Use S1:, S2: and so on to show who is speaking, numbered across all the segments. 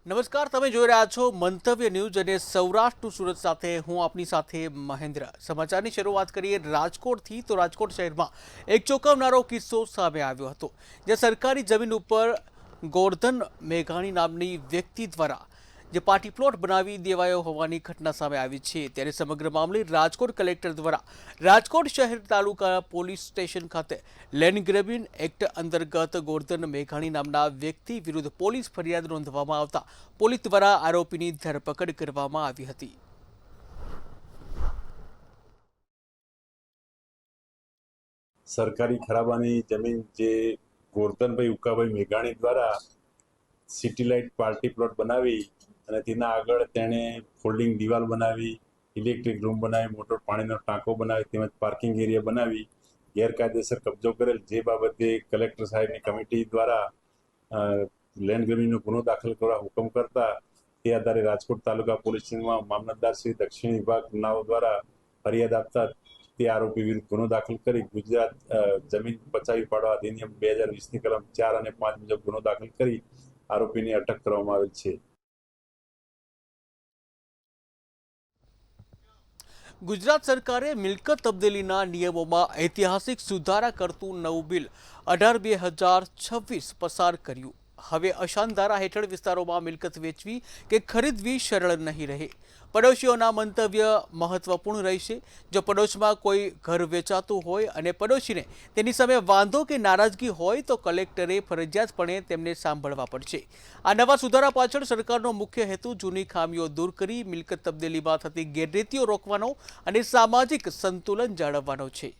S1: નમસ્કાર, તમે જોઈ રહ્યા છો મંતવ્ય ન્યૂઝ અને સૌરાષ્ટ્ર સુરત સાથે હું આપની સાથે મહેન્દ્ર. સમાચારની શરૂઆત કરીએ રાજકોટથી. તો રાજકોટ શહેરમાં એક ચોંકાવનારો કિસ્સો સામે આવ્યો હતો, જ્યાં સરકારી જમીન ઉપર ગોરધન મેઘાણી નામની વ્યક્તિ દ્વારા જે પાર્ટી પ્લોટ બનાવી દેવાયો હોવાની ઘટના સામે આવી છે. ત્યારે સમગ્ર મામલે રાજકોટ કલેક્ટર દ્વારા રાજકોટ શહેર તાલુકા પોલીસ સ્ટેશન ખાતે લેન્ડ ગ્રેબિંગ એક્ટ અંતર્ગત ગોરધન મેઘાણી નામના વ્યક્તિ વિરુદ્ધ પોલીસ ફરિયાદ નોંધવામાં આવતા પોલીસ દ્વારા આરોપીની ધરપકડ કરવામાં આવી હતી.
S2: સરકારી ખરાબાની જમીન જે ગોરધનભાઈ ઉકાભાઈ મેઘાણી દ્વારા સિટી લાઇટ પાર્ટી પ્લોટ બનાવી અને તેના આગળ તેણે ફોલ્ડિંગ દિવાલ બનાવી, ઇલેક્ટ્રિક રૂમ બનાવી, મોટો પાણીનો ટાંકો બનાવી તેમજ પાર્કિંગ એરિયા બનાવી ગેરકાયદેસર કબજો કરેલ, જે બાબતે કલેક્ટર સાહેબની કમિટી દ્વારા લેન્ડ ગ્રેબિંગનો ગુનો દાખલ કરવા હુકમ કરતા તે આધારે રાજકોટ તાલુકા પોલીસ સ્ટેશનમાં મામલતદાર શ્રી દક્ષિણ વિભાગ નાઓ દ્વારા ફરિયાદ આપતા તે આરોપી વિરુદ્ધ ગુનો દાખલ કરી ગુજરાત જમીન પચાવી પાડવા અધિનિયમ 2020ની કલમ 4 અને 5 મુજબ ગુનો દાખલ કરી આરોપીની અટક કરવામાં આવેલ છે.
S1: ગુજરાત સરકારે મિલકત તબદીલીના નિયમોમાં ઐતિહાસિક સુધારા કરતું નવું બિલ 18/2026 પસાર કર્યું. હવે અશાંત ધારા હેઠળ વિસ્તારોમાં મિલકત વેચવી કે ખરીદવી સરળ નહીં રહે. પડોશીઓના મંતવ્ય મહત્વપૂર્ણ રહેશે. જો પડોશમાં કોઈ ઘર વેચાતું હોય અને પડોશીને તેની સામે વાંધો કે નારાજગી હોય તો કલેક્ટરે ફરજિયાતપણે તેમને સાંભળવા પડશે. આ નવા સુધારા પાછળ સરકારનો મુખ્ય હેતુ જૂની ખામીઓ દૂર કરી મિલકત તબદીલીમાં થતી ગેરરીતિઓ રોકવાનો અને સામાજિક સંતુલન જાળવવાનો છે.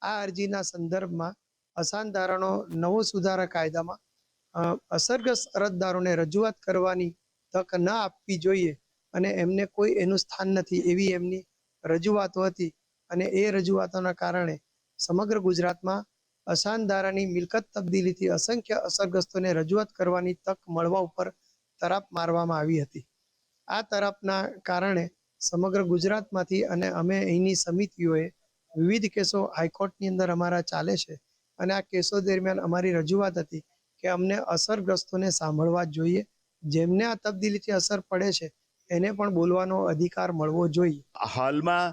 S3: આ અરજીના સંદર્ભમાં અશાંત ધારાનો નવો સુધારા કાયદામાં અસરગ્રસ્ત અરજદારોને રજૂઆત કરવાની તક ન આપવી જોઈએ અને એમને કોઈ એનું સ્થાન નથી એવી એમની રજૂઆતો હતી અને એ રજૂઆતોના કારણે સમગ્ર ગુજરાતમાં અશાંત ધારાની મિલકત તબદીલીથી અસંખ્ય અસરગ્રસ્તોને રજૂઆત કરવાની તક મળવા ઉપર તરાપ મારવામાં આવી હતી. આ તરાપના કારણે સમગ્ર ગુજરાતમાંથી અને અમે અહીંની સમિતિઓએ વિવિધ કેસો હાઈકોર્ટની અંદર અમારા ચાલે છે અને આ કેસો દરમિયાન અમારી રજૂઆત હતી કે અમને અસરગ્રસ્તોને સાંભળવા જોઈએ, જેમને આ તબદીલીથી અસર પડે છે એને પણ બોલવાનો અધિકાર મળવો જોઈએ.
S4: હાલમાં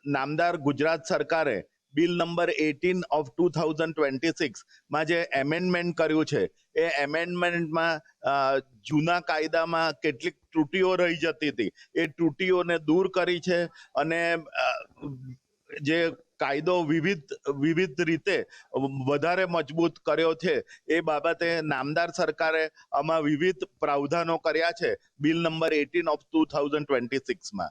S4: નામદાર ગુજરાત સરકારે બિલ નંબર 18 ઓફ 2026 માં જે એમેન્ડમેન્ટ કર્યું છે એ એમેન્ડમેન્ટમાં જૂના કાયદામાં કેટલીક ત્રુટીઓ રહી જતી હતી એ ત્રુટીઓને દૂર કરી છે અને જે કાયદો વિવિધ રીતે વધારે મજબૂત કર્યો છે એ બાબતે નામદાર સરકારે આમાં વિવિધ પ્રાવધાનો કર્યા છે બિલ નંબર 18 ઓફ 2026માં.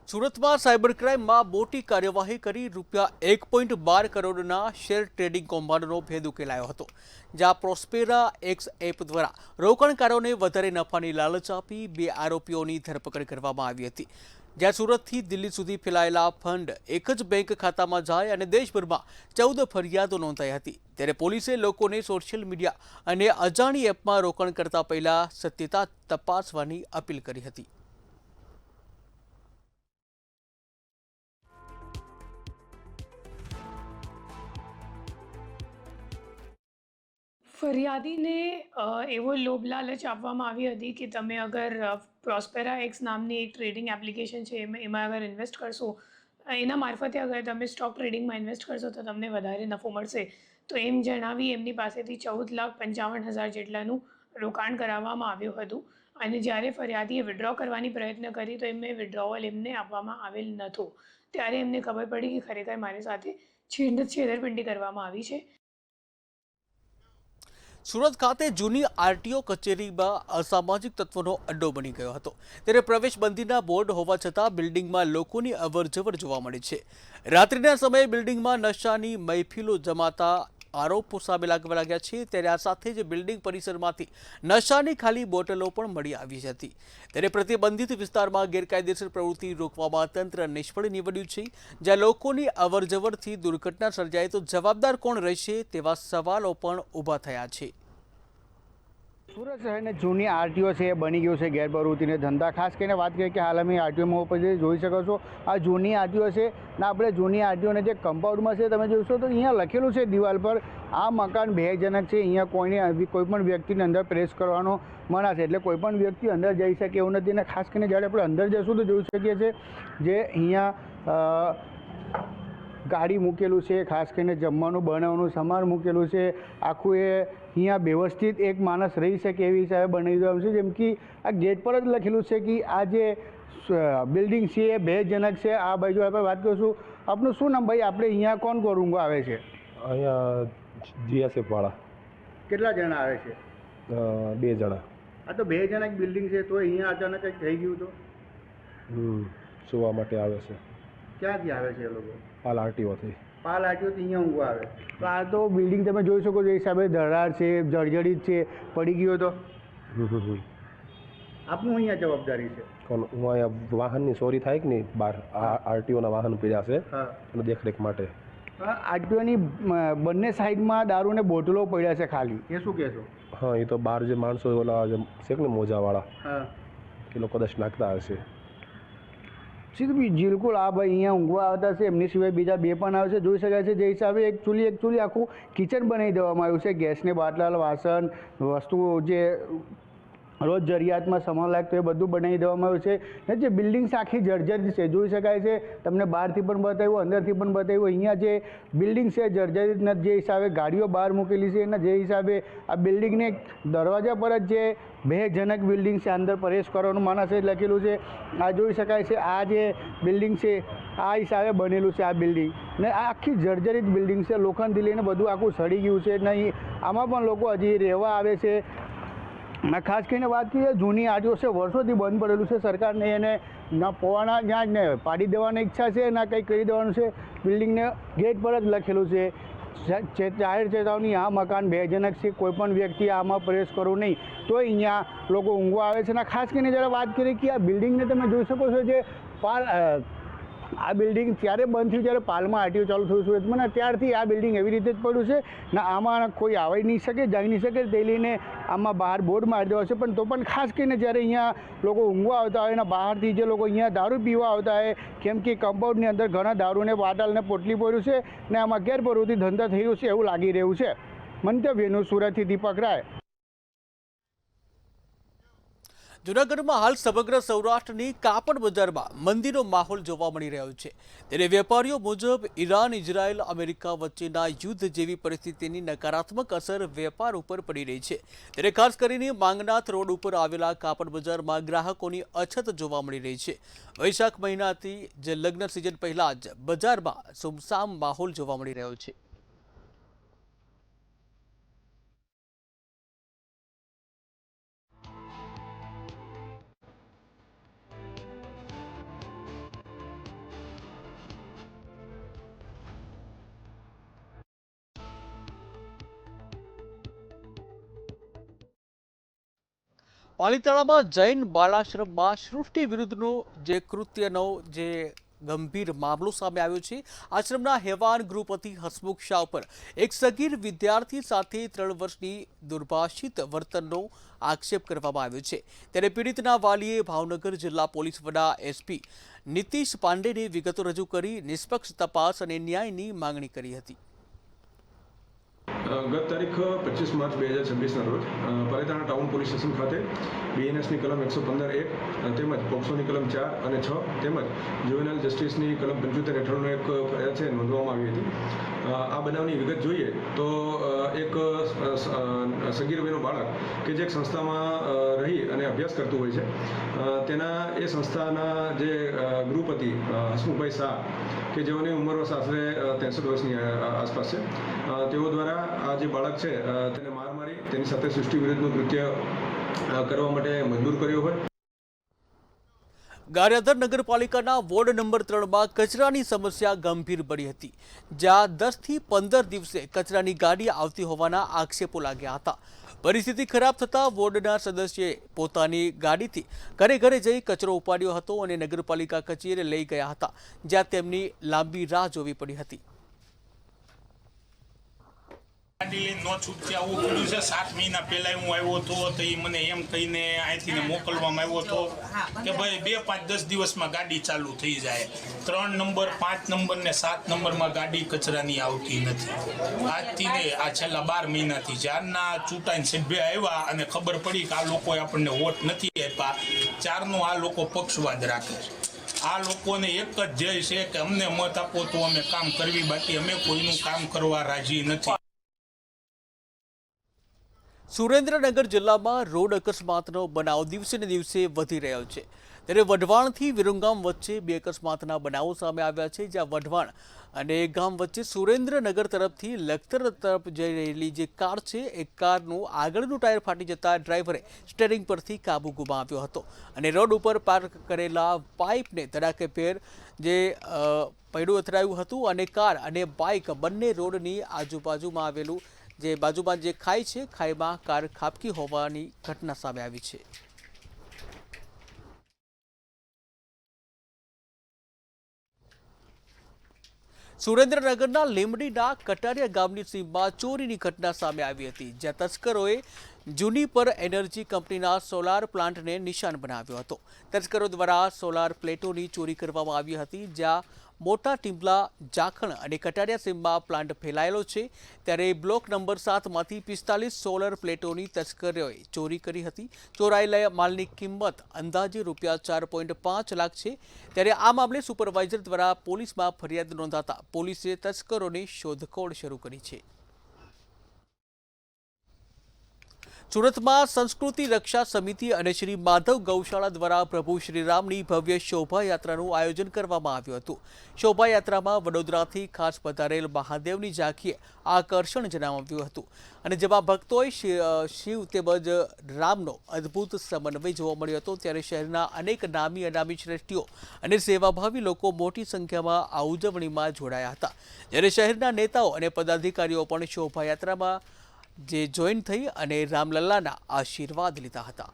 S1: સુરતમાં સાયબર ક્રાઇમમાં મોટી કાર્યવાહી કરી ₹1.12 કરોડના શેર ટ્રેડિંગ કૌભાંડનો ભેદ ઉકેલાયો હતો, જ્યાં પ્રોસ્પેરા એક્સ એપ દ્વારા રોકાણકારોને વધારે નફાની લાલચ આપી 2 આરોપીઓની ધરપકડ કરવામાં આવી હતી. જ્યાં સુરતથી દિલ્હી સુધી ફેલાયેલા ફંડ એક જ બેંક ખાતામાં જાય અને દેશભરમાં 14 ફરિયાદો નોંધાઈ હતી. ત્યારે પોલીસે લોકોને સોશિયલ મીડિયા અને અજાણી એપમાં રોકાણ કરતા પહેલા સત્યતા તપાસવાની અપીલ કરી હતી.
S5: ફરિયાદીને એવો લોભ લાલચ આપવામાં આવી હતી કે તમે અગર પ્રોસ્પેરા એક્સ નામની એક ટ્રેડિંગ એપ્લિકેશન છે એમાં અગર ઇન્વેસ્ટ કરશો, એના મારફતે અગર તમે સ્ટોક ટ્રેડિંગમાં ઇન્વેસ્ટ કરશો તો તમને વધારે નફો મળશે. તો એમ જણાવી એમની પાસેથી 14,55,000 જેટલાનું રોકાણ કરાવવામાં આવ્યું હતું અને જ્યારે ફરિયાદીએ વિડ્રો કરવાની પ્રયત્ન કરી તો વિડ્રોવલ એમને આપવામાં આવેલ નહોતું. ત્યારે એમને ખબર પડી કે ખરેખર મારી સાથે છેતરપિંડી કરવામાં આવી છે.
S1: સુરત ખાતે જૂની આરટીઓ કચેરીમાં અસામાજિક તત્વોનો અડ્ડો બની ગયો હતો. ત્યારે પ્રવેશબંધીના બોર્ડ હોવા છતાં બિલ્ડિંગમાં લોકોની અવરજવર જોવા મળી છે. રાત્રિના સમયે બિલ્ડિંગમાં નશાની મહેફિલો જમાતા આરોપો સામે લાગવા લાગ્યા છે. ત્યારે આ સાથે જ બિલ્ડિંગ પરિસરમાંથી નશાની ખાલી બોટલો પણ મળી આવી હતી. ત્યારે પ્રતિબંધિત વિસ્તારમાં ગેરકાયદેસર પ્રવૃત્તિ રોકવામાં તંત્ર નિષ્ફળ નીવડ્યું છે. જ્યાં લોકોની અવરજવરથી દુર્ઘટના સર્જાય તો જવાબદાર કોણ રહેશે તેવા સવાલો પણ ઊભા થયા છે.
S6: સુરત શહેરની જૂની આરટીઓ છે એ બની ગયું છે ગેરપ્રવૃત્તિને ધંધા. ખાસ કરીને વાત કરીએ કે હાલ અમે આરટીઓમાં ઉપર જોઈ શકો છો આ જૂની આરટીઓ છે ને આપણે જૂની આરટીઓને જે કમ્પાઉન્ડમાં છે તમે જોશો તો અહીંયા લખેલું છે દિવાલ પર આ મકાન ભયજનક છે, અહીંયા કોઈ પણ વ્યક્તિને અંદર પ્રવેશ કરવાનો મના છે, એટલે કોઈ પણ વ્યક્તિ અંદર જઈ શકે એવું નથી. અને ખાસ કરીને જ્યારે આપણે અંદર જઈશું તો જોઈ શકીએ છીએ જે અહીંયા ગાડી મૂકેલું છે, ખાસ કરીને જમવાનું બનાવવાનું સામાન મૂકેલું છે, આખું એ અહીંયા વ્યવસ્થિત એક માણસ રહી શકે એવી હિસાબે બનાવી દેવાનું છે. જેમ કે આ ગેટ પર જ લખેલું છે કે આ જે બિલ્ડિંગ છે એ ભયજનક છે. આ બાજુ આપણે વાત કરીશું. આપનું શું નામ ભાઈ? આપણે અહીંયા કોણ કોણ રૂમ આવે છે?
S7: અહીંયા જીએસએફ વાળા
S6: કેટલા જણા આવે છે?
S7: 2 જણા.
S6: આ તો ભયજનક બિલ્ડિંગ છે તો અહીંયા અચાનક કંઈક થઈ ગયું તો
S7: સુવા માટે આવે છે.
S6: ક્યાંથી આવે છે એ લોકો?
S7: હાલ આરટીઓથી.
S6: પાલ આટીઓથી અહીંયા ઊંઘવા આવે. તો આ તો બિલ્ડિંગ તમે જોઈ શકો છો એ હિસાબે ધરાર છે, જર્જરિત છે, પડી ગયો તો આપનું અહીંયા જવાબદારી છે.
S7: હું અહીંયા વાહનની ચોરી થાય કે નહીં બહાર આરટીઓના વાહન પીડ્યા છે
S6: હા,
S7: અને દેખરેખ માટે.
S6: આરટીઓની બંને સાઈડમાં દારૂને બોટલો પડ્યા છે ખાલી, એ શું કહેશો?
S7: હા, એ તો બહાર જે માણસો ઓલા જે છે ને મોજાવાળા
S6: હા,
S7: એ લોકો કદાચ નાખતા હશે.
S6: સીધું બિલકુલ આ ભાઈ અહીંયા ઊંઘવા આવતા છે, એમની સિવાય બીજા 2 પણ આવે છે, જોઈ શકાય છે. જે હિસાબે એકચ્યુઅલી આખું કિચન બનાવી દેવામાં આવ્યું છે. ગેસની બાટલા, વાસણ, વસ્તુઓ જે રોજ જરૂરિયાતમાં સામાન લાગતો એ બધું બનાવી દેવામાં આવ્યું છે. ને જે બિલ્ડિંગ્સ આખી જર્જરિત છે, જોઈ શકાય છે. તમને બહારથી પણ બતાવ્યું, અંદરથી પણ બતાવ્યું. અહીંયા જે બિલ્ડિંગ છે જર્જરિત નથી, જે હિસાબે ગાડીઓ બહાર મૂકેલી છે એના જે હિસાબે આ બિલ્ડિંગને દરવાજા પર જ જે ભયજનક બિલ્ડિંગ છે અંદર પ્રવેશ કરવાનું માણસ લખેલું છે. આ જોઈ શકાય છે. આ જે બિલ્ડિંગ છે આ હિસાબે બનેલું છે આ બિલ્ડિંગ, ને આ આખી જર્જરિત બિલ્ડિંગ છે. લોખંડથી લઈને બધું આખું સડી ગયું છે. નહીં આમાં પણ લોકો હજી રહેવા આવે છે. ખાસ કરીને વાત કરીએ જૂની આરટીઓ છે, વર્ષોથી બંધ પડેલું છે. સરકારને એને ના પોવાના ત્યાં જ ને પાડી દેવાની ઈચ્છા છે, ના કંઈ કરી દેવાનું છે. બિલ્ડિંગને ગેટ પર જ લખેલું છે જાહેર ચેતવણી, આ મકાન ભયજનક છે, કોઈ પણ વ્યક્તિ આમાં પ્રવેશ કરવો નહીં. તો અહીંયા લોકો ઊંઘવા આવે છે. અને ખાસ કરીને જ્યારે વાત કરીએ કે આ બિલ્ડિંગને તમે જોઈ શકો છો જે આ બિલ્ડિંગ ત્યારે બંધ થયું જ્યારે પાલમાં આરટીઓ ચાલુ થયું સુરતમાં, ને ત્યારથી આ બિલ્ડિંગ એવી રીતે જ પડ્યું છે ને આમાં કોઈ આવી નહીં શકે, જઈ નહીં શકે. તે લઈને આમાં બહાર બોર્ડ મારી દેવા છે. પણ તો પણ ખાસ કરીને જ્યારે અહીંયા લોકો ઊંઘવા આવતા હોય અને બહારથી જે લોકો અહીંયા દારૂ પીવા આવતા હોય, કેમ કે કમ્પાઉન્ડની અંદર ઘણા દારૂને બોટલ ને પોટલી પડ્યું છે ને આમાં ગેરપ્રવૃત્તિ ધંધા થઈ રહ્યું છે એવું લાગી રહ્યું છે. મંતવ્યનું સુરતથી દીપક રાય.
S1: જૂનાગઢમાં હાલ સમગ્ર સૌરાષ્ટ્રની કાપડ બજારમાં મંદીનો માહોલ જોવા મળી રહ્યો છે. ત્યારે વેપારીઓ મુજબ ઈરાન, ઇઝરાયલ, અમેરિકા વચ્ચેના યુદ્ધ જેવી પરિસ્થિતિની નકારાત્મક અસર વેપાર ઉપર પડી રહી છે. ત્યારે ખાસ કરીને માંગનાથ રોડ ઉપર આવેલા કાપડ બજારમાં ગ્રાહકોની અછત જોવા મળી રહી છે. વૈશાખ મહિનાથી જે લગ્ન સિઝન પહેલા જ બજારમાં સુમસામ માહોલ જોવા મળી રહ્યો છે. પાલિતાણામાં જૈન બાળાશ્રમમાં સૃષ્ટિ વિરુદ્ધનો જે કૃત્યનો જે ગંભીર મામલો સામે આવ્યો છે. આશ્રમના હેવાન ગૃહપતિ હસમુખ શાહ ઉપર એક સગીર વિદ્યાર્થી સાથે 3 વર્ષની દુર્ભાષિત વર્તનનો આક્ષેપ કરવામાં આવ્યો છે. ત્યારે પીડિતના વાલીએ ભાવનગર જિલ્લા પોલીસ વડા એસપી નીતિશ પાંડેને વિગતો રજૂ કરી નિષ્પક્ષ તપાસ અને ન્યાયની માંગણી કરી હતી.
S8: ગત તારીખ 25 માર્ચ 2026ના રોજ પાલિતાણા ટાઉન પોલીસ સ્ટેશન ખાતે બીએનએસની કલમ 115(1) તેમજ પોક્સોની કલમ 4 અને 6 તેમજ જુવેનાઇલ જસ્ટિસની કલમ 75 હેઠળનો એક ફરિયાદ છે નોંધવામાં આવી હતી. આ બનાવની વિગત જોઈએ તો એક સગીર વયનું બાળક કે જે એક સંસ્થામાં રહી અને અભ્યાસ કરતું હોય છે, તેના એ સંસ્થાના જે ગૃહપતિ હસમુખભાઈ શાહ કે જેઓની ઉંમર આશરે 63 વર્ષની આસપાસ છે, તેઓ દ્વારા આ જે બાળક છે તેને માર મારી તેની સાથે સૃષ્ટિ વિરુદ્ધનું કૃત્ય કરવા માટે મજબૂર કર્યો હોય.
S1: ગારિયાધાર નગરપાલિકાના વોર્ડ નંબર 3માં કચરાની સમસ્યા ગંભીર બની હતી, જ્યાં 10 થી 15 દિવસે કચરાની ગાડી આવતી હોવાના આક્ષેપો લાગ્યા હતા. પરિસ્થિતિ ખરાબ થતાં વોર્ડના સદસ્યએ પોતાની ગાડીથી ઘરે ઘરે જઈ કચરો ઉપાડ્યો હતો અને નગરપાલિકા કચેરીએ લઈ ગયા હતા, જ્યાં તેમની લાંબી રાહ જોવી પડી હતી.
S9: ગાડી લઈને નો છૂટકે આવું પડ્યું છે. 7 મહિના પહેલા હું આવ્યો હતો તો એ મને એમ કહીને અહીંથી મોકલવામાં આવ્યો હતો કે ભાઈ 2, 5, 10 દિવસમાં ગાડી ચાલુ થઈ જાય. 3 નંબર, 5 નંબર ને 7 નંબરમાં ગાડી કચરાની આવતી નથી. આજથી ને આ છેલ્લા 12 મહિનાથી જ્યારના ચૂંટાઈને સભ્ય આવ્યા અને ખબર પડી કે આ લોકોએ આપણને વોટ નથી આપ્યા, ચારનો આ લોકો પક્ષવાદ રાખે છે. આ લોકોને એક જ ધ્યેય છે કે અમને મત આપો તો અમે કામ કરવી, બાકી અમે કોઈનું કામ કરવા રાજી નથી.
S1: સુરેન્દ્રનગર જિલ્લામાં રોડ અકસ્માતનો બનાવ દિવસે ને દિવસે વધી રહ્યો છે. ત્યારે વઢવાણથી વિરમગામ વચ્ચે 2 અકસ્માતના બનાવો સામે આવ્યા છે, જ્યાં વઢવાણ અને ગામ વચ્ચે સુરેન્દ્રનગર તરફથી લખતર તરફ જઈ રહેલી જે કાર છે એ કારનું આગળનું ટાયર ફાટી જતા ડ્રાઈવરે સ્ટીયરિંગ પરથી કાબુ ગુમાવ્યો હતો અને રોડ ઉપર પાર્ક કરેલા પાઇપને ધડાકેભેર જે પૈડું અથડાયું હતું અને કાર અને બાઇક બંને રોડની આજુબાજુમાં આવેલું બાજુમાં જે ખાઈ છે, ખાઈમાં કાર ખાબકી હોવાની ઘટના સામે આવી છે. સુરેન્દ્રનગરના લીંબડીના કટારિયા ગામની સીમમાં ચોરીની ઘટના સામે આવી હતી, જ્યાં તસ્કરોએ જુનિપર એનર્જી કંપનીના સોલાર પ્લાન્ટને નિશાન બનાવ્યો હતો. તસ્કરો દ્વારા સોલાર પ્લેટોની ચોરી કરવામાં આવી હતી, જ્યાં મોટા ટીમ્બલા, જાખણ અને કટારિયા સીમમાં પ્લાન્ટ ફેલાયેલો છે. ત્યારે બ્લોક નંબર 7માંથી 45 સોલર પ્લેટોની તસ્કરોએ ચોરી કરી હતી. ચોરાયેલા માલની કિંમત અંદાજે ₹4.5 લાખ છે. ત્યારે આ મામલે સુપરવાઇઝર દ્વારા પોલીસમાં ફરિયાદ નોંધાતા પોલીસે તસ્કરોની શોધખોળ શરૂ કરી છે. સુરતમાં સંસ્કૃતિ રક્ષા સમિતિ અને શ્રી માધવ ગૌશાળા દ્વારા પ્રભુ શ્રીરામની ભવ્ય શોભાયાત્રાનું આયોજન કરવામાં આવ્યું હતું. શોભાયાત્રામાં વડોદરાથી ખાસ પધારેલ મહાદેવની ઝાંખીએ આકર્ષણ જણાવ્યું હતું અને જેમાં ભક્તોએ શિવ તેમજ રામનો અદ્ભુત સમન્વય જોવા મળ્યો હતો. ત્યારે શહેરના અનેક નામી અનામી શ્રેષ્ઠીઓ અને સેવાભાવી લોકો મોટી સંખ્યામાં આ ઉજવણીમાં જોડાયા હતા. જ્યારે શહેરના નેતાઓ અને પદાધિકારીઓ પણ શોભાયાત્રામાં જે જોઈન થઈ અને રામલલ્લાના આશીર્વાદ લીધા હતા.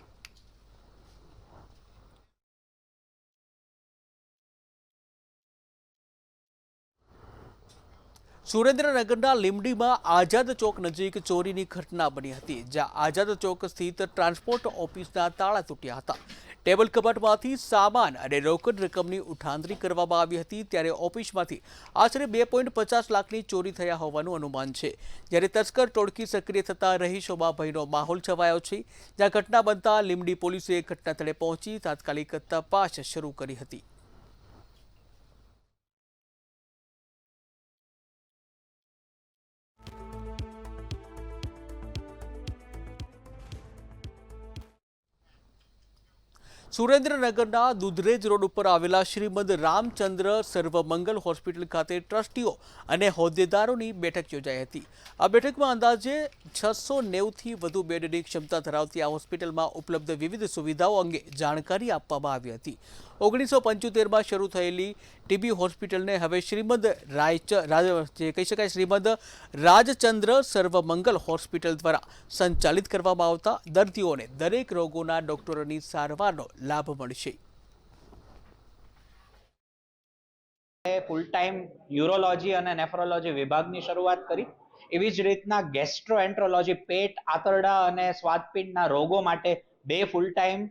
S1: સુરેન્દ્રનગરના લીંબડીમાં આઝાદ ચોક નજીક ચોરીની ઘટના બની હતી, જ્યાં આઝાદ ચોક સ્થિત ટ્રાન્સપોર્ટ ઓફિસના તાળા તૂટ્યા હતા. ટેબલ કબાટમાંથી સામાન અને રોકડ રકમની ઉઠાંતરી કરવામાં આવી હતી. ત્યારે ઓફિસમાંથી આશરે 2.50 લાખની ચોરી થયા હોવાનું અનુમાન છે. જ્યારે તસ્કર ટોળકી સક્રિય થતા રહીશોમાં ભયનો માહોલ છવાયો છે. જ્યાં ઘટના બનતા લીંબડી પોલીસે ઘટનાસ્થળે પહોંચી તાત્કાલિક તપાસ શરૂ કરી હતી. સુરેન્દ્રનગરના દુધરેજ રોડ ઉપર આવેલા શ્રીમદ રામચંદ્ર સર્વમંગલ હોસ્પિટલ ખાતે ટ્રસ્ટીઓ અને હોદ્દેદારોની બેઠક યોજાઈ હતી. આ બેઠકમાં અંદાજે 690થી વધુ બેડની ક્ષમતા ધરાવતી આ હોસ્પિટલમાં ઉપલબ્ધ વિવિધ સુવિધાઓ અંગે જાણકારી આપવામાં આવી હતી. 1975માં શરૂ થયેલી ટીબી હોસ્પિટલને હવે શ્રીમદ રાજચંદ્ર સર્વમંગલ હોસ્પિટલ દ્વારા સંચાલિત કરવામાં આવતા દર્દીઓને દરેક રોગોના ડોક્ટરોની સારવારનો લાભ મળશે.
S10: ફૂલ ટાઈમ યુરોલોજી અને નેફ્રોલોજી વિભાગની શરૂઆત કરી. એવી જ રીતના ગેસ્ટ્રોએન્ટ્રોલોજી, પેટ, આંતરડા અને સ્વાદપિંડના રોગો માટે 2 ફૂલ ટાઈમ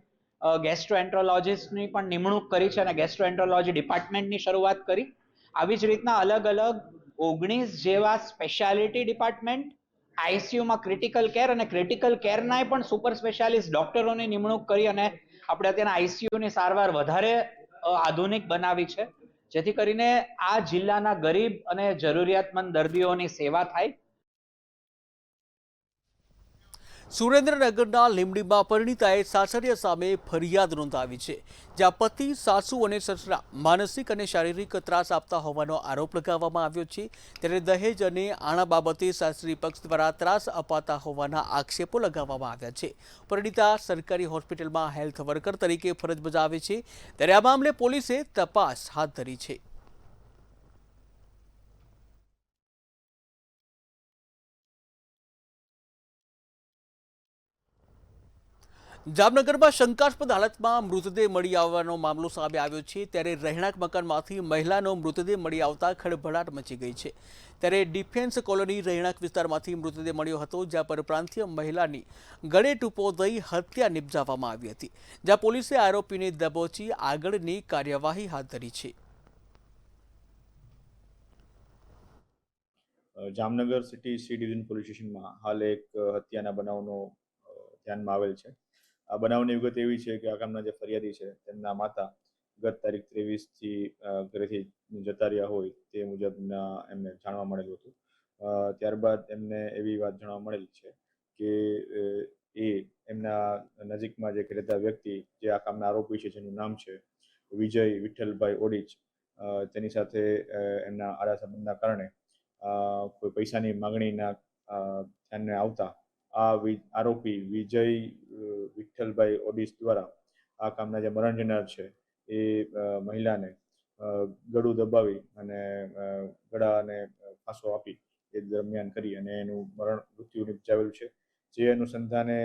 S10: ગેસ્ટ્રોએન્ટ્રોલોજીસ્ટની પણ નિમણૂક કરી છે અને ગેસ્ટ્રોએન્ટ્રોલોજી ડિપાર્ટમેન્ટની શરૂઆત કરી. આવી જ રીતના અલગ અલગ 19 જેવા સ્પેશિયાલિટી ડિપાર્ટમેન્ટ, આઈસીયુમાં ક્રિટિકલ કેર અને ક્રિટિકલ કેરના પણ સુપર સ્પેશિયાલિસ્ટ ડોક્ટરોની નિમણૂક કરી અને આપણે અત્યારના આઈસીયુની સારવાર વધારે આધુનિક બનાવી છે, જેથી કરીને આ જિલ્લાના ગરીબ અને જરૂરિયાતમંદ દર્દીઓની સેવા થાય.
S1: સુરેન્દ્રનગરના લીંબડીમાં પરિણીતાએ સાસરિયા સામે ફરિયાદ નોંધાવી છે, જ્યાં પતિ, સાસુ અને સસરા માનસિક અને શારીરિક ત્રાસ આપતા હોવાનો આરોપ લગાવવામાં આવ્યો છે. ત્યારે દહેજ અને આણા બાબતે સાસરી પક્ષ દ્વારા ત્રાસ અપાતા હોવાના આક્ષેપો લગાવવામાં આવ્યા છે. પરિણીતા સરકારી હોસ્પિટલમાં હેલ્થ વર્કર તરીકે ફરજ બજાવે છે. ત્યારે આ મામલે પોલીસે તપાસ હાથ ધરી છે. જામનગરમાં શંકાસ્પદ હાલતમાં મૃતદેહ મળી આવવાનો મામલો સામે આવ્યો છે ત્યારે રહેણાંક મકાનમાંથી મહિલાનો મૃતદેહ મળી આવતા ખળભળાટ મચી ગઈ છે ત્યારે ડિફેન્સ કોલોની રહેણાંક વિસ્તારમાંથી મૃતદેહ મળ્યો હતો જ્યાં પરપ્રાંતીય મહિલાની ગળે ટૂંપો દઈ હત્યા નિપજાવવામાં આવી હતી જ્યાં પોલીસે આરોપીને દબોચી આગળની કાર્યવાહી હાથ ધરી છે.
S11: Jamnagar city C division police સ્ટેશનમાં હાલ એક હત્યાના બનાવનો ધ્યાનમાં આવેલ છે. આ બનાવની વિગત એવી છે કે આ ગામના જે ફરિયાદી છે તેમના માતા ગત તારીખ 23થી ઘરેથી જતા રહ્યા હોય તે મુજબના એમને જાણવા મળેલું હતું. ત્યારબાદ એમને એવી વાત જાણવા મળેલી છે કે એ એમના નજીકમાં જે રહેતા વ્યક્તિ જે આ કામના આરોપી છે જેનું નામ છે વિજય વિઠ્ઠલભાઈ ઓડિચ, તેની સાથે એમના આડા સંબંધના કારણે કોઈ પૈસાની માંગણીના ધ્યાને આવતા આ આરોપી વિજય વિઠ્ઠલભાઈ ઓડિસ દ્વારા આ કામના જે મરણ જનાર છે એ મહિલાને ગળું દબાવી અને ગળાને ફાંસો આપી એ દરમિયાન કરી અને એનું મૃત્યુ નિપજાવેલું છે. જે અનુસંધાને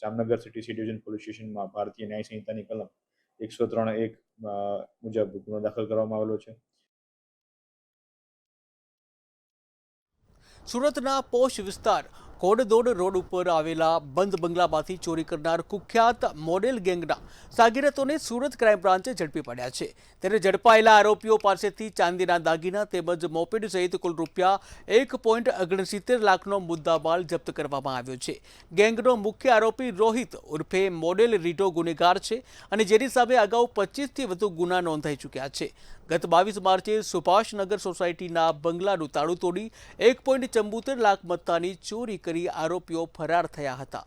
S11: Jamnagar city C division police સ્ટેશનમાં ભારતીય ન્યાય સંહિતાની કલમ 103(1) મુજબ ગુનો દાખલ કરવામાં આવેલો છે.
S1: સુરતના પોશ વિસ્તાર કોડદોડ રોડ ઉપર આવેલા બંધ બંગલામાંથી ચોરી કરનાર કુખ્યાત મોડેલ ગેંગના સાગીરતોને સુરત ક્રાઇમ બ્રાન્ચે ઝડપી પડ્યા છે ત્યારે ઝડપાયેલા આરોપીઓ પાસેથી ચાંદીના દાગીના તેમજ મોપેડ સહિત કુલ રૂપિયા 1.69 લાખનો મુદ્દામાલ જપ્ત કરવામાં આવ્યો છે. ગેંગનો મુખ્ય આરોપી રોહિત ઉર્ફે મોડેલ રીઢો ગુનેગાર છે અને જેની સામે અગાઉ 25થી વધુ ગુના નોંધાઈ ચૂક્યા છે. ગત 22 માર્ચે સુભાષનગર સોસાયટીના બંગલાનું તાળું તોડી 1.74 લાખ મત્તાની ચોરી કરી આરોપીઓ ફરાર થયા હતા.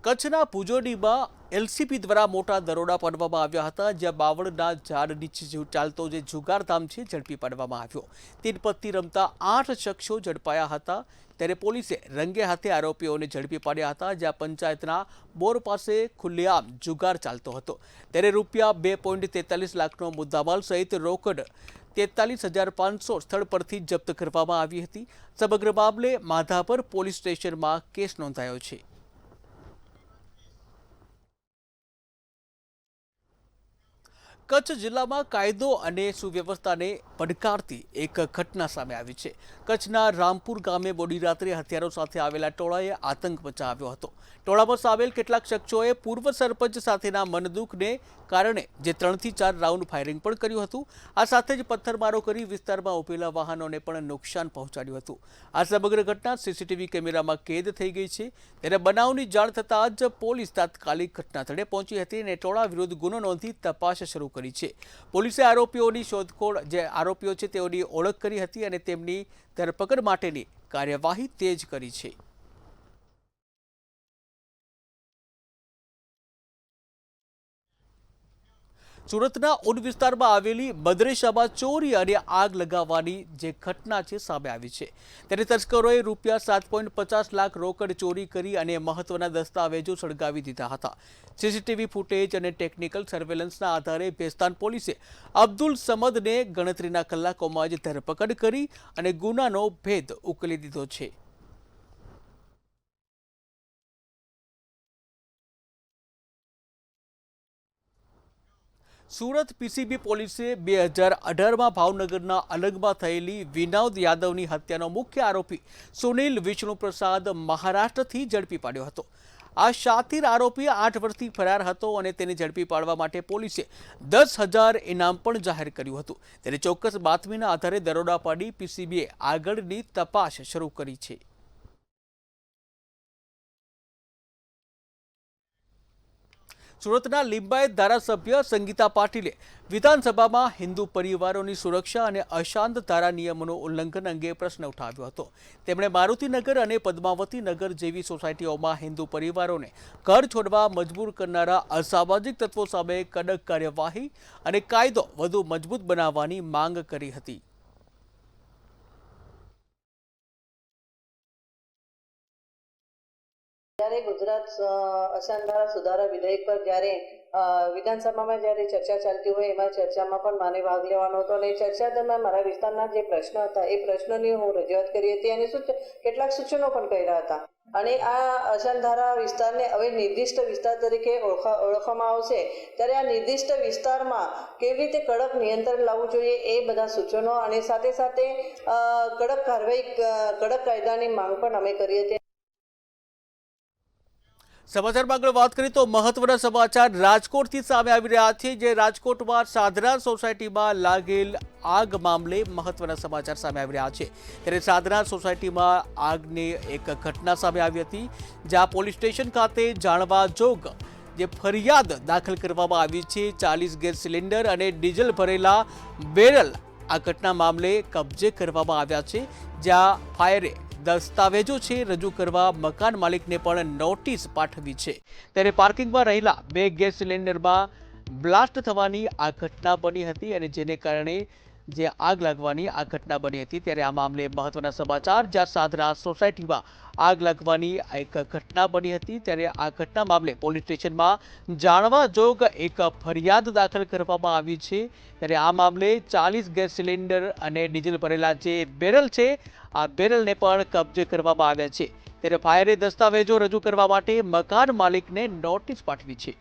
S1: કચ્છના ભુજોડીમાં એલસીબી દ્વારા મોટા દરોડા પાડવામાં આવ્યા હતા જ્યાં બાવળના ઝાડ નીચે ચાલતો જે જુગારધામ છે ઝડપી પાડવામાં આવ્યો. તીન પત્તી રમતા 8 શખ્સો ઝડપાયા હતા ત્યારે પોલીસે રંગે હાથે આરોપીઓને ઝડપી પાડ્યા હતા જ્યાં પંચાયતના બોર પાસે ખુલ્લેઆમ જુગાર ચાલતો હતો ત્યારે રૂપિયા 2.43 લાખનો મુદ્દામાલ સહિત રોકડ 43,500 સ્થળ પરથી જપ્ત કરવામાં આવી હતી. સમગ્ર મામલે માધાપર પોલીસ સ્ટેશનમાં કેસ નોંધાયો છે. કચ્છ જિલ્લામાં કાયદો અને સુવ્યવસ્થાને પડકારતી એક ઘટના સામે આવી છે. કચ્છના રામપુર ગામે મોડી રાત્રે હથિયારો સાથે આવેલા ટોળાએ આતંક મચાવ્યો હતો. ટોળામાં સામેલ કેટલાક શખ્સોએ પૂર્વ સરપંચ સાથેના મનદુખને કારણે જે 3 થી 4 રાઉન્ડ ફાયરિંગ પણ કર્યું હતું. આ સાથે જ પથ્થરમારો કરી વિસ્તારમાં ઉભેલા વાહનોને પણ નુકસાન પહોંચાડ્યું હતું. આ સમગ્ર ઘટના સીસીટીવી કેમેરામાં કેદ થઈ ગઈ છે ત્યારે બનાવની જાણ થતાં જ પોલીસ તાત્કાલિક ઘટનાસ્થળે પહોંચી હતી અને ટોળા વિરુદ્ધ ગુનો નોંધી તપાસ શરૂ કરી છે. પોલીસે આરોપીઓની શોધખોળ જે આરોપીઓ છે તેઓની ઓળખ કરી હતી અને તેમની ધરપકડ માટેની કાર્યવાહી તેજ કરી છે. સુરતના ઉન વિસ્તારમાં આવેલી બદરેશામાં ચોરી અને આગ લગાવવાની જે ઘટના છે સામે આવી છે ત્યારે તસ્કરોએ રૂપિયા 7.50 લાખ રોકડ ચોરી કરી અને મહત્વના દસ્તાવેજો સળગાવી દીધા હતા. સીસીટીવી ફૂટેજ અને ટેકનિકલ સર્વેલન્સના આધારે ભેસ્તાન પોલીસે અબ્દુલ સમદને ગણતરીના કલાકોમાં જ ધરપકડ કરી અને ગુનાનો ભેદ ઉકેલી દીધો છે. સુરત પીસીબી પોલીસે 2018માં ભાવનગરના અલગમાં થયેલી વિનોદ યાદવની હત્યાનો મુખ્ય આરોપી સુનિલ વિષ્ણુપ્રસાદ મહારાષ્ટ્રથી ઝડપી પાડ્યો હતો. આ શાતીર આરોપી 8 વર્ષથી ફરાર હતો અને તેને ઝડપી પાડવા માટે પોલીસે 10,000 ઇનામ પણ જાહેર કર્યું હતું. ત્યારે ચોક્કસ બાતમીના આધારે દરોડા પાડી પીસીબીએ આગળની તપાસ શરૂ કરી છે. સુરતના લિંબાયત ધારાસભ્ય સંગીતા પાટીલે વિધાનસભામાં હિન્દુ પરિવારોની સુરક્ષા અને અશાંત ધારા નિયમોનું ઉલ્લંઘન અંગે પ્રશ્ન ઉઠાવ્યો હતો. તેમણે મારુતિનગર અને પદ્માવતી નગર જેવી સોસાયટીઓમાં હિન્દુ પરિવારોને ઘર છોડવા મજબૂર કરનારા અસામાજિક તત્વો સામે કડક કાર્યવાહી અને કાયદો વધુ મજબૂત બનાવવાની માંગ કરી હતી.
S12: જ્યારે ગુજરાત અશાંત ધારા સુધારા વિધેયક પર જ્યારે વિધાનસભામાં જ્યારે ચર્ચા ચાલતી હોય એમાં ચર્ચામાં પણ મારે ભાગ લેવાનો હતો અને ચર્ચા દરમિયાન મારા વિસ્તારના જે પ્રશ્ન હતા એ પ્રશ્નની હું રજૂઆત કરી હતી અને કેટલાક સૂચનો પણ કર્યા હતા અને આ અસનધારા વિસ્તારને હવે નિર્દિષ્ટ વિસ્તાર તરીકે ઓળખવામાં આવશે ત્યારે આ નિર્દિષ્ટ વિસ્તારમાં કેવી રીતે કડક નિયંત્રણ લાવવું જોઈએ એ બધા સૂચનો અને સાથે સાથે કડક કાયદાની માંગ પણ અમે કરી હતી।
S1: સમાચારમાં આગળ વાત કરીએ તો મહત્વના સમાચાર રાજકોટથી સામે આવી રહ્યા છે। જે રાજકોટમાં સાધના સોસાયટીમાં લાગેલ આગ મામલે મહત્વના સમાચાર સામે આવી રહ્યા છે। ત્યારે સાધના સોસાયટીમાં આગની એક ઘટના સામે આવી હતી, જ્યાં પોલીસ સ્ટેશન ખાતે જાણવા જોગ જે ફરિયાદ દાખલ કરવામાં આવી છે 40 ગેસ સિલિન્ડર અને ડીઝલ ભરેલા બેરલ આ ઘટના મામલે કબજે કરવામાં આવ્યા છે, જ્યાં ફાયરે દસ્તાવેજો છે રજૂ કરવા મકાન માલિકને પણ નોટિસ પાઠવી છે। ત્યારે પાર્કિંગમાં રહેલા 2 ગેસ સિલિન્ડરમાં બ્લાસ્ટ થવાની આ ઘટના બની હતી અને જેને કારણે જે આગ લાગવાની આ ઘટના બની હતી। ત્યારે આ મામલે મહત્વના સમાચાર, જ્યાં સાધના સોસાયટીમાં આગ લાગવાની એક ઘટના બની હતી। ત્યારે આ ઘટના મામલે પોલીસ સ્ટેશનમાં જાણવા જોગ એક ફરિયાદ દાખલ કરવામાં આવી છે। ત્યારે આ મામલે 40 ગેસ સિલિન્ડર અને ડીઝલ ભરેલા જે બેરલ છે આ બેરલને પણ કબજે કરવામાં આવ્યા છે। ત્યારે ફાયરે દસ્તાવેજો રજૂ કરવા માટે મકાન માલિકને નોટિસ પાઠવી છે।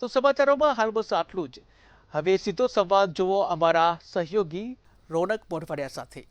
S1: તો સમાચારોમાં હાલ બસ આટલું જ। હવે સીધો સંવાદ જુઓ અમારા સહયોગી રોનક મોઢવાડિયા સાથે।